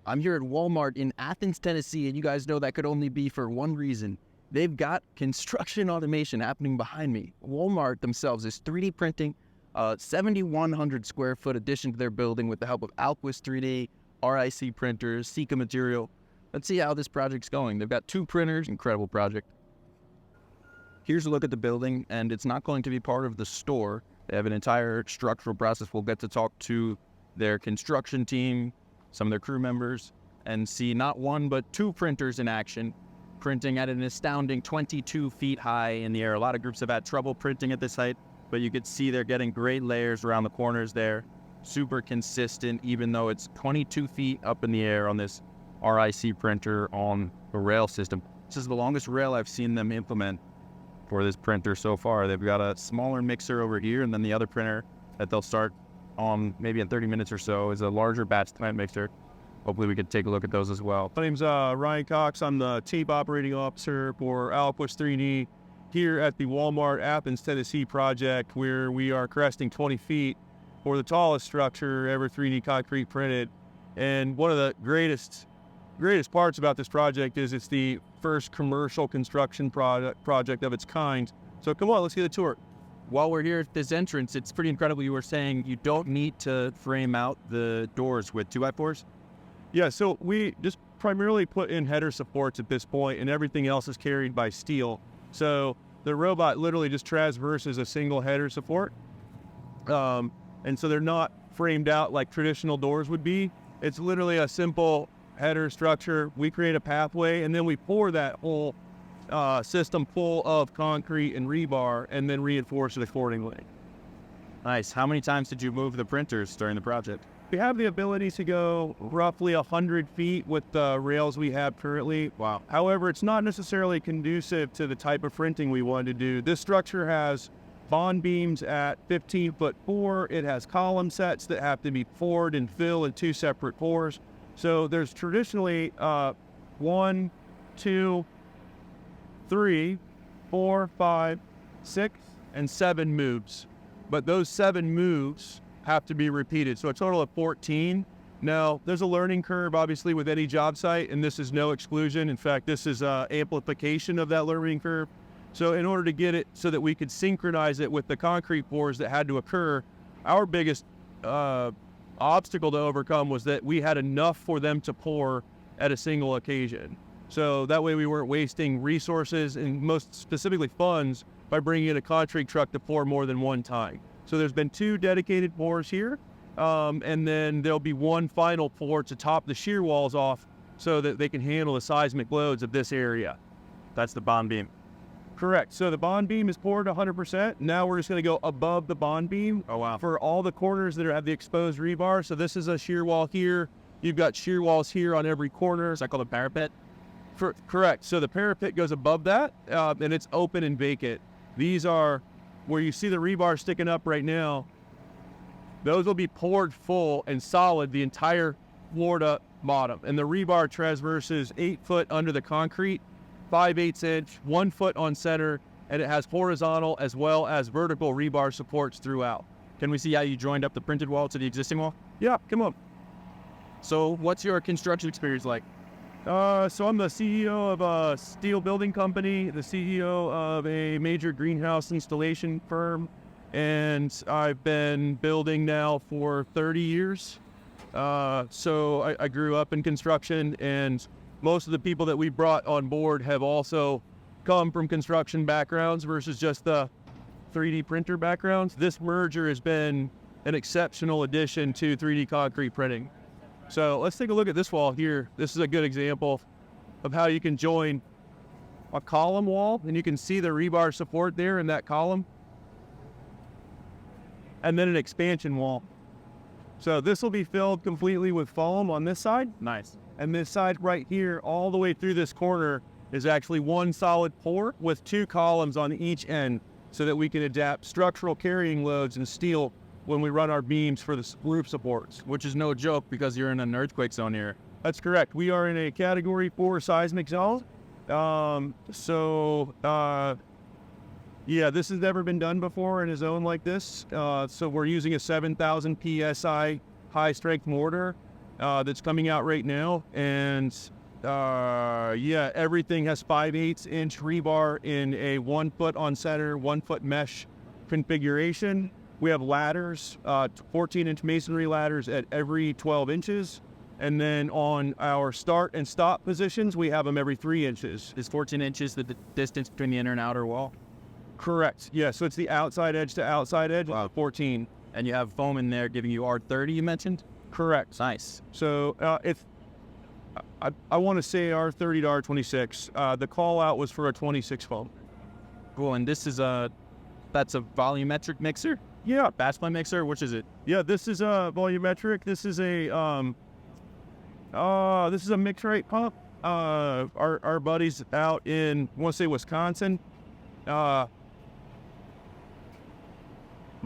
I'm here at Walmart in Athens, Tennessee, and you guys know that could only be for one reason. They've got construction automation happening behind me. Walmart themselves is 3D printing a 7,100 square foot addition to their building with the help of Alquist 3D, RIC printers, Sika material. Let's see how this project's going. They've got 2 printers, incredible project. Here's a look at the building, and it's not going to be part of the store. They have an entire structural process. We'll get to talk to their construction team, some of their crew members, and see not 1 but 2 printers in action, printing at an astounding 22 feet high in the air. A lot of groups have had trouble printing at this height, but you could see they're getting great layers around the corners there. Super consistent, even though it's 22 feet up in the air on this RIC printer on the rail system. This is the longest rail I've seen them implement for this printer so far. They've got a smaller mixer over here, and then the other printer that they'll start on maybe in 30 minutes or so is a larger batch plant mixer. Hopefully we could take a look at those as well. My name's Ryan Cox. I'm the Chief Operating Officer for Alquist 3D here at the Walmart Athens, Tennessee project, where we are cresting 20 feet for the tallest structure ever 3D concrete printed. And one of the greatest parts about this project is it's the first commercial construction project of its kind. So come on, let's get a tour. While we're here at this entrance, it's pretty incredible. You were saying you don't need to frame out the doors with 2x4s? Yeah, so we just primarily put in header supports at this point, and everything else is carried by steel. So the robot literally just traverses a single header support. And so they're not framed out like traditional doors would be. It's literally a simple header structure. We create a pathway, and then we pour that whole system full of concrete and rebar, and then reinforce it accordingly. Nice. How many times did you move the printers during the project? We have the ability to go roughly 100 feet with the rails we have currently. Wow. However, it's not necessarily conducive to the type of printing we want to do. This structure has bond beams at 15'4". It has column sets that have to be poured and filled in 2 separate pours. So there's traditionally 1, 2, 3, 4, 5, 6, and 7 moves. But those 7 moves have to be repeated. So a total of 14. Now, there's a learning curve, obviously, with any job site, and this is no exclusion. In fact, this is amplification of that learning curve. So in order to get it so that we could synchronize it with the concrete pours that had to occur, our biggest obstacle to overcome was that we had enough for them to pour at a single occasion. So that way we weren't wasting resources and most specifically funds by bringing in a concrete truck to pour more than one time. So there's been 2 dedicated pours here, and then there'll be 1 final pour to top the shear walls off so that they can handle the seismic loads of this area. That's the bond beam. Correct. So the bond beam is poured 100%. Now we're just going to go above the bond beam. Oh, wow. For all the corners that have the exposed rebar. So this is a shear wall here. You've got shear walls here on every corner. Is that called a parapet? Correct. So the parapet goes above that, and it's open and vacant. These are where you see the rebar sticking up right now. Those will be poured full and solid the entire floor to bottom. And the rebar traverses 8 foot under the concrete, 5/8 inch, 1 foot on center, and it has horizontal as well as vertical rebar supports throughout. Can we see how you joined up the printed wall to the existing wall? Yeah, come on. So what's your construction experience like? So I'm the CEO of a steel building company, the CEO of a major greenhouse installation firm, and I've been building now for 30 years. So I grew up in construction, and most of the people that we brought on board have also come from construction backgrounds versus just the 3D printer backgrounds. This merger has been an exceptional addition to 3D concrete printing. So let's take a look at this wall here. This is a good example of how you can join a column wall, and you can see the rebar support there in that column, and then an expansion wall. So this will be filled completely with foam on this side. Nice. And this side right here, all the way through this corner, is actually 1 solid pour with 2 columns on each end so that we can adapt structural carrying loads and steel when we run our beams for the roof supports. Which is no joke because you're in an earthquake zone here. That's correct. We are in a Category 4 seismic zone. Yeah, this has never been done before in a zone like this. So we're using a 7,000 PSI high-strength mortar. that's coming out right now. And yeah, everything has 5/8 inch rebar in a 1 foot on center, 1 foot mesh configuration. We have ladders, 14-inch masonry ladders at every 12 inches. And then on our start and stop positions, we have them every 3 inches. Is 14 inches the distance between the inner and outer wall? Correct. Yeah, so it's the outside edge to outside edge, 14. And you have foam in there giving you R30, you mentioned? Correct. Nice. So I want to say R30 to R26. The call out was for a 26 foam. Cool, and this is that's a volumetric mixer? Yeah. Batch blend mixer, which is it? Yeah, this is a volumetric. This is a mix rate pump. Our buddies out in, I want to say Wisconsin. My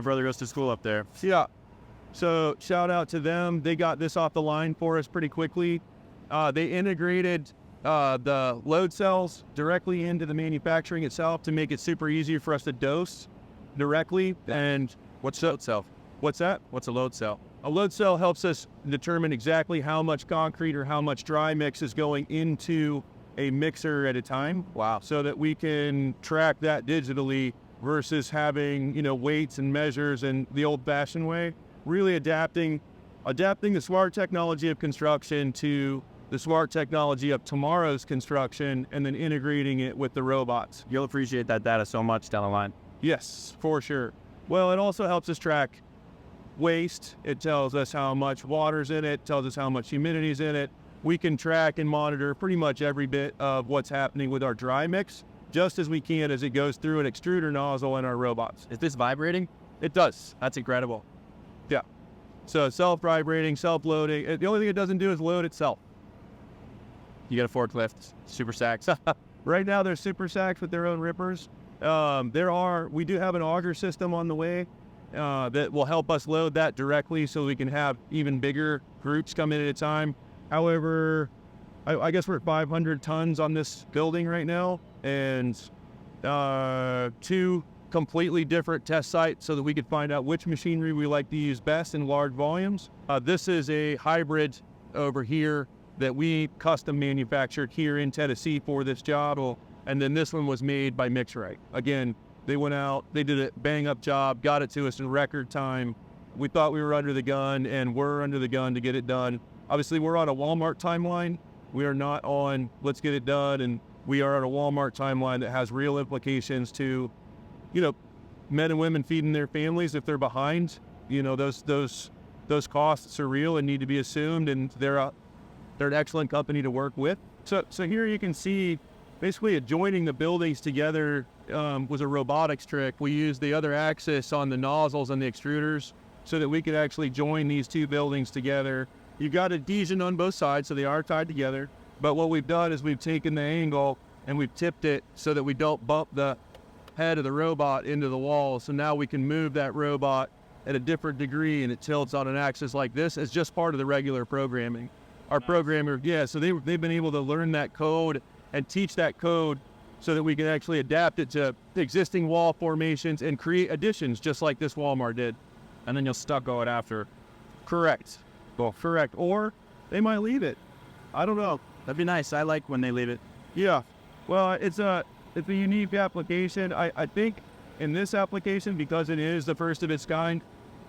brother goes to school up there. Yeah. So shout out to them. They got this off the line for us pretty quickly. They integrated the load cells directly into the manufacturing itself to make it super easy for us to dose directly. And What's a load cell? what's that? What's a load cell? A load cell helps us determine exactly how much concrete or how much dry mix is going into a mixer at a time. Wow. So that we can track that digitally versus having, weights and measures in the old-fashioned way. Really adapting the smart technology of construction to the smart technology of tomorrow's construction, and then integrating it with the robots. You'll appreciate that data so much down the line. Yes, for sure. Well, it also helps us track waste. It tells us how much water's in it, tells us how much humidity's in it. We can track and monitor pretty much every bit of what's happening with our dry mix, just as we can as it goes through an extruder nozzle in our robots. Is this vibrating? It does. That's incredible. Yeah. So self-vibrating, self-loading. The only thing it doesn't do is load itself. You get a forklift, super sacks. Right now, they're super sacks with their own rippers. We do have an auger system on the way that will help us load that directly so we can have even bigger groups come in at a time. However, I guess we're at 500 tons on this building right now, and 2 completely different test sites so that we could find out which machinery we like to use best in large volumes. This is a hybrid over here that we custom manufactured here in Tennessee for this job. And then this one was made by Mixrite. Again, they went out, they did a bang-up job, got it to us in record time. We thought we were under the gun, and we're under the gun to get it done. Obviously, we're on a Walmart timeline. We are not on let's get it done, and we are on a Walmart timeline that has real implications to, men and women feeding their families if they're behind. Those costs are real and need to be assumed, and they're an excellent company to work with. So here you can see basically joining the buildings together was a robotics trick. We used the other axis on the nozzles and the extruders so that we could actually join these 2 buildings together. You've got adhesion on both sides, so they are tied together. But what we've done is we've taken the angle and we've tipped it so that we don't bump the head of the robot into the wall. So now we can move that robot at a different degree, and it tilts on an axis like this as just part of the regular programming. Our programmer, so they've been able to learn that code and teach that code so that we can actually adapt it to existing wall formations and create additions just like this Walmart did. And then you'll stucco it after. Correct. Well, correct. Or they might leave it. I don't know. That'd be nice. I like when they leave it. Yeah. Well, it's a unique application. I think in this application, because it is the first of its kind,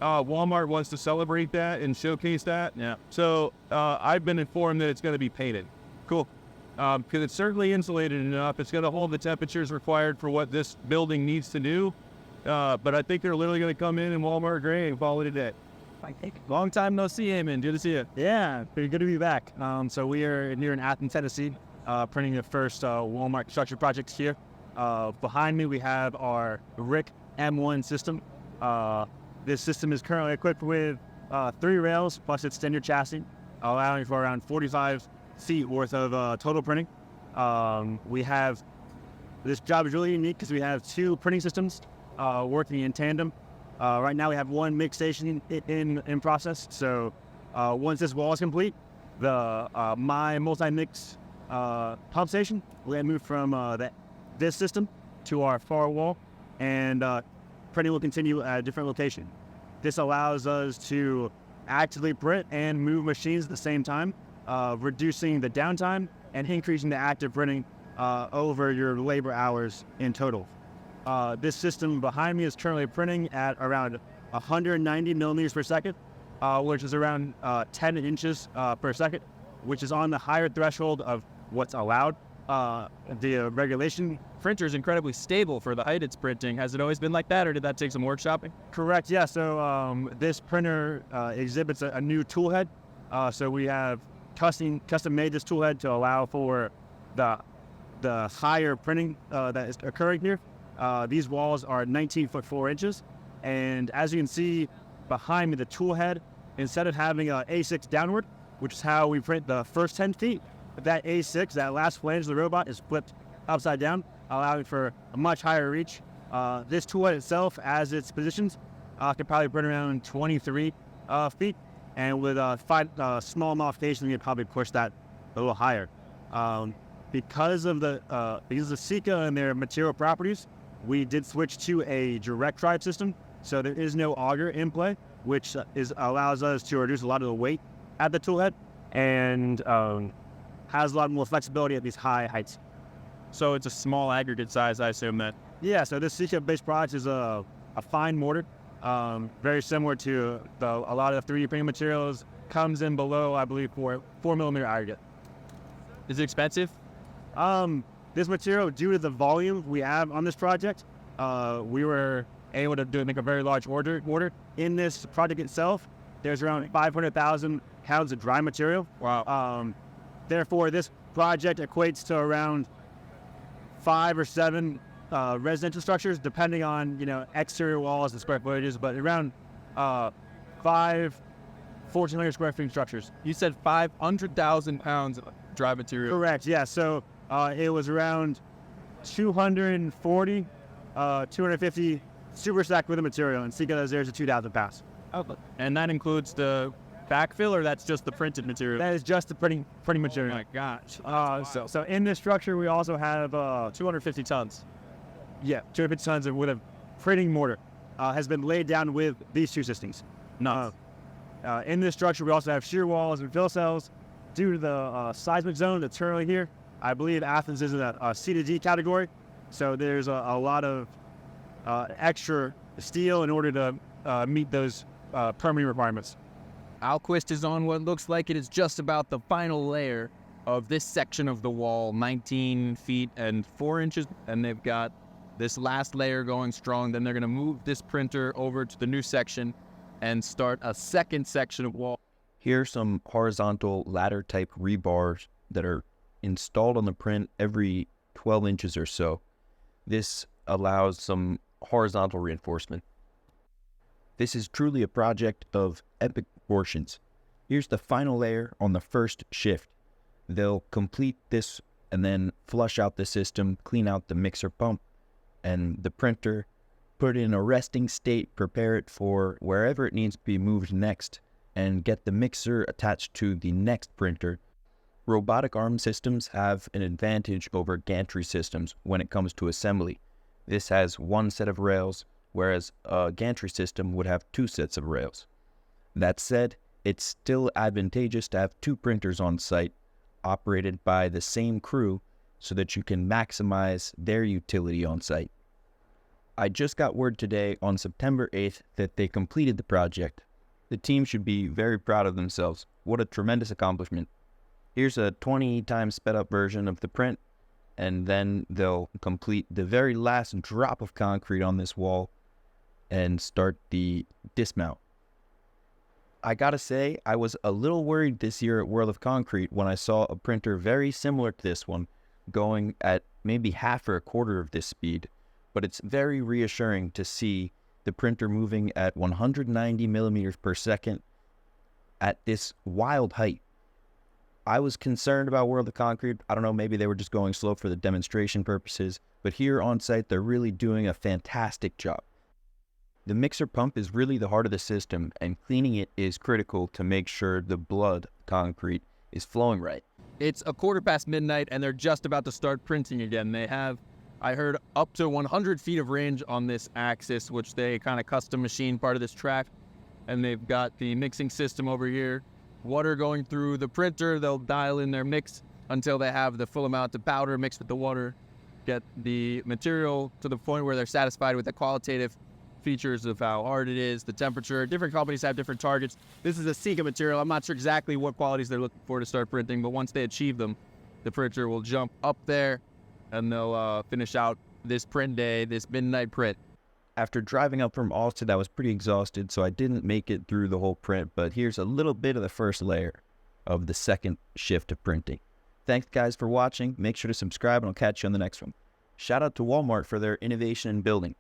Walmart wants to celebrate that and showcase that. Yeah. So I've been informed that it's going to be painted. Cool. Because it's certainly insulated enough. It's going to hold the temperatures required for what this building needs to do. But I think they're literally going to come in Walmart gray and call it a day. Long time no see, Eamon. Good to see you. Yeah, pretty good to be back. So we are here in Athens, Tennessee, printing the first Walmart construction projects here. Behind me, we have our RIC M1 system. This system is currently equipped with 3 rails plus its standard chassis, allowing for around 45 feet worth of total printing. This job is really unique because we have 2 printing systems working in tandem. Right now we have 1 mix station in process. So once this wall is complete, my multi-mix pump station will move from this system to our far wall, and printing will continue at a different location. This allows us to actively print and move machines at the same time, reducing the downtime and increasing the active printing over your labor hours in total. This system behind me is currently printing at around 190 millimeters per second, which is around 10 inches per second, which is on the higher threshold of what's allowed. The regulation. Printer is incredibly stable for the height it's printing. Has it always been like that, or did that take some workshopping? Correct, yeah. So this printer exhibits a new tool head. So we have custom made this tool head to allow for the higher printing that is occurring here. These walls are 19 foot 4 inches. And as you can see behind me, the tool head, instead of having a A6 downward, which is how we print the first 10 feet, that A6, that last flange of the robot, is flipped upside down, allowing for a much higher reach. This tool head itself, as it's positioned, can probably print around 23 feet. And with 5 small modifications, you could probably push that a little higher. Because of Sika and their material properties, we did switch to a direct drive system. So there is no auger in play, which allows us to reduce a lot of the weight at the tool head and has a lot more flexibility at these high heights. So it's a small aggregate size, I assume then. Yeah, so this Sika-based product is a fine mortar, very similar to a lot of 3D printing materials. Comes in below, I believe, 4 millimeter aggregate. Is it expensive? This material, due to the volume we have on this project, we were able to make a very large order. In this project itself, there's around 500,000 pounds of dry material. Wow. Therefore, this project equates to around 5 or 7 residential structures, depending on exterior walls and square footages, but around 1,400 square feet structures. You said 500,000 pounds of dry material. Correct. Yeah. So it was around 240, 250 super stacked with the material, and Sika does theirs at 2,000 pounds. And that includes the backfill, or that's just the printed material? That is just the printing material. Oh my gosh. So in this structure, we also have 250 tons. Yeah, 250 tons with a printing mortar has been laid down with these two systems. Nuts. In this structure, we also have shear walls and fill cells. Due to the seismic zone that's currently here, I believe Athens is in a C to D category. So there's a lot of extra steel in order to meet those permitting requirements. Alquist is on what looks like it is just about the final layer of this section of the wall, 19 feet and 4 inches, and they've got this last layer going strong. Then they're going to move this printer over to the new section and start a second section of wall. Here are some horizontal ladder type rebars that are installed on the print every 12 inches or so. This allows some horizontal reinforcement. This is truly a project of epic proportions. Here's the final layer on the first shift. They'll complete this and then flush out the system, clean out the mixer pump and the printer, put it in a resting state, prepare it for wherever it needs to be moved next, and get the mixer attached to the next printer. Robotic arm systems have an advantage over gantry systems when it comes to assembly. This has one set of rails, whereas a gantry system would have 2 sets of rails. That said, it's still advantageous to have 2 printers on site, operated by the same crew, so that you can maximize their utility on site. I just got word today on September 8th that they completed the project. The team should be very proud of themselves. What a tremendous accomplishment. Here's a 20 times sped up version of the print, and then they'll complete the very last drop of concrete on this wall and start the dismount. I gotta say, I was a little worried this year at World of Concrete when I saw a printer very similar to this one going at maybe half or a quarter of this speed, but it's very reassuring to see the printer moving at 190 millimeters per second at this wild height. I was concerned about World of Concrete. I don't know, maybe they were just going slow for the demonstration purposes, but here on site, they're really doing a fantastic job. The mixer pump is really the heart of the system, and cleaning it is critical to make sure the blood concrete is flowing right. It's 1:15 midnight, and they're just about to start printing again. They have, I heard, up to 100 feet of range on this axis, which they kind of custom machine part of this track. and they've got the mixing system over here. Water going through the printer, they'll dial in their mix until they have the full amount of powder mixed with the water, get the material to the point where they're satisfied with the qualitative features of how hard it is, the temperature. Different companies have different targets. This is a Sika material. I'm not sure exactly what qualities they're looking for to start printing, but once they achieve them, the printer will jump up there and they'll finish out this print day, this midnight print. After driving up from Austin, I was pretty exhausted, so I didn't make it through the whole print, but here's a little bit of the first layer of the second shift of printing. Thanks, guys, for watching. Make sure to subscribe, and I'll catch you on the next one. Shout out to Walmart for their innovation in building.